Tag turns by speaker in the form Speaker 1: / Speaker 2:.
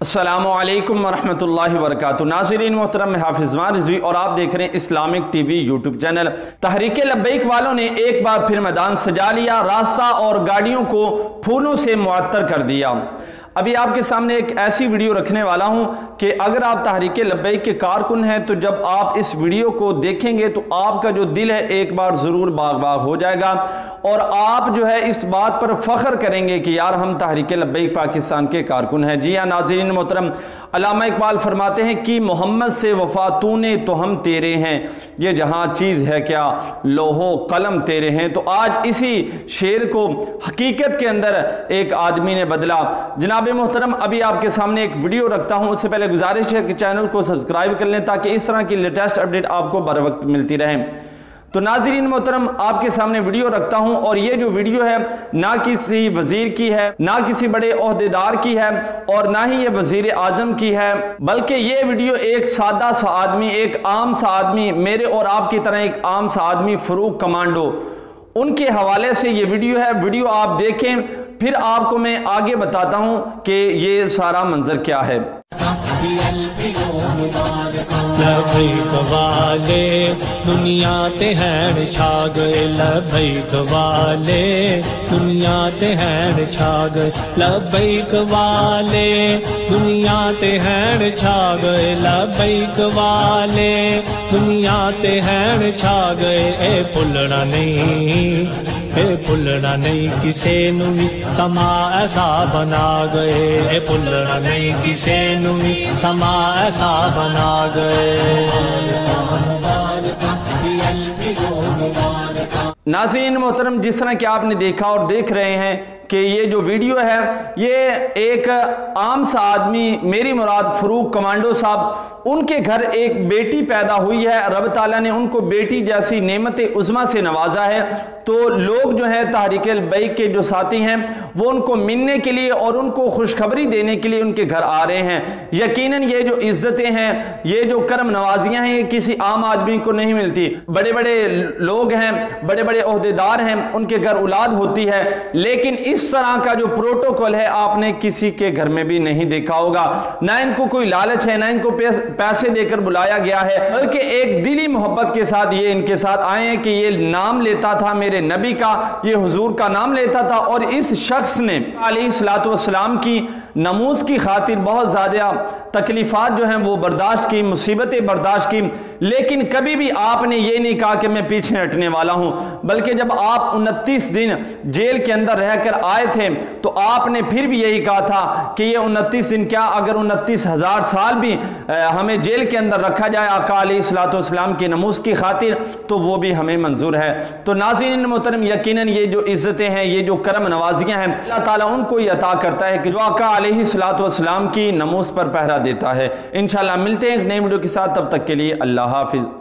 Speaker 1: السلام علیکم ورحمۃ اللہ وبرکاتہ۔ ناظرین محترم، میں حافظ رضوی اور آپ دیکھ رہے ہیں Islamic T V YouTube channel. Tehreek Labbaik والوں نے ایک بار پھر میدان سجا لیا، راستہ اور گاڑیوں کو پھولوں سے معطر کر دیا۔ ابھی آپ کے سامنے ایک ایسی ویڈیو رکھنے والا ہوں کہ اگر آپ تحریک لبیک کے کارکن ہیں تو جب آپ اس ویڈیو کو دیکھیں گے تو آپ کا جو دل ہے ایک بار ضرور باغ باغ ہو جائے گا، اور آپ جو ہے اس بات پر فخر کریں گے کہ یار ہم تحریک لبیک پاکستان کے کارکن ہیں۔ جی ہاں ناظرین محترم، علامہ اقبال فرماتے ہیں کہ محمد سے وفا تو نے تو ہم تیرے ہیں، یہ جہاں چیز ہے کیا لوح و قلم تیرے ہیں۔ تو آج اسی شعر کو حقیقت کے اندر ایک آدمی نے بدلا۔ جناب محترم، ابھی آپ کے سامنے ایک ویڈیو رکھتا ہوں، اس سے پہلے گزارش ہے کہ چینل کو سبسکرائب کر لیں تاکہ اس طرح کی لیٹسٹ اپڈیٹ آپ کو بر وقت ملتی رہے۔ تو ناظرین محترم، آپ کے سامنے ویڈیو رکھتا ہوں، اور یہ جو ویڈیو ہے نہ کسی وزیر کی ہے، نہ کسی بڑے عہدیدار کی ہے، اور نہ ہی یہ وزیر اعظم کی ہے، بلکہ یہ ویڈیو ایک سادہ سا آدمی، ایک عام سا آدمی، میرے اور آپ کی طرح ایک عام سا آدمی، فروخ کمانڈو، ان کے حوالے سے یہ ویڈیو ہے۔ ویڈیو آپ دیکھیں، پھر آپ کو میں آگے بتاتا ہوں کہ یہ سارا منظر کیا ہے۔
Speaker 2: لبیک والے دنیا تے ہیں چھا گئے، لبیک والے دنیا تے ہیں چھا گئے، لبیک والے دنیا تے ہیں چھا گئے، لبیک والے دنیا تے ہیں چھا گئے۔ اے بھولنا نہیں، اے بھولنا نہیں کسے نو بھی سما ایسا بنا گئے، اے بھولنا نہیں کسے نو بھی سما ایسا بنا گئے۔
Speaker 1: ناظرین محترم، جس طرح کہ آپ نے دیکھا اور دیکھ رہے ہیں کہ یہ جو ویڈیو ہے یہ ایک عام سا آدمی، میری مراد فروخ کمانڈو صاحب، ان کے گھر ایک بیٹی پیدا ہوئی ہے، رب تعالیٰ نے ان کو بیٹی جیسی نعمت عظمیٰ سے نوازا ہے، تو لوگ جو ہے تحریک لبیک کے جو ساتھی ہیں وہ ان کو ملنے کے لیے اور ان کو خوشخبری دینے کے لیے ان کے گھر آ رہے ہیں۔ یقیناً یہ جو عزتیں ہیں، یہ جو کرم نوازیاں ہیں، یہ کسی عام آدمی کو نہیں ملتی۔ بڑے بڑے لوگ ہیں، بڑے بڑے عہدیدار ہیں، ان کے گھر اولاد ہوتی ہے، لیکن اس طرح کا جو پروٹوکول ہے آپ نے کسی کے گھر میں بھی نہیں دیکھا ہوگا۔ نہ ان کو کوئی لالچ ہے، نہ ان کو پیسے دے کر بلایا گیا ہے، بلکہ ایک دلی محبت کے ساتھ یہ ان کے ساتھ آئے ہیں کہ یہ نام لیتا تھا میرے نبی کا، یہ حضور کا نام لیتا تھا، اور اس شخص نے علیہ السلام کی نموز کی خاطر بہت زیادہ تکلیفات جو ہیں وہ برداشت کی، مصیبتیں برداشت کی، لیکن کبھی بھی آپ نے یہ نہیں کہا کہ میں پیچھے ہٹنے والا ہوں، بلکہ جب آپ 29 دن جیل کے اندر رہ کر آئے تھے تو آپ نے پھر بھی یہی کہا تھا کہ یہ 29 دن کیا، اگر 29,000 سال بھی ہمیں جیل کے اندر رکھا جائے آقا علیہ السلام کی نموز کی خاطر تو وہ بھی ہمیں منظور ہے۔ تو ناظرین محترم، یقیناً یہ جو عزتیں ہیں، یہ جو کرم نوازیاں ہیں، اللہ تعالیٰ ان کو ہی عطا کرتا ہے کہ جو آقا علیہ السلام کی نموز پر پہرا دیتا ہے۔ انشاءاللہ ملتے ہیں ایک نئی ویڈیو کے ساتھ، تب تک کے لیے اللہ حافظ۔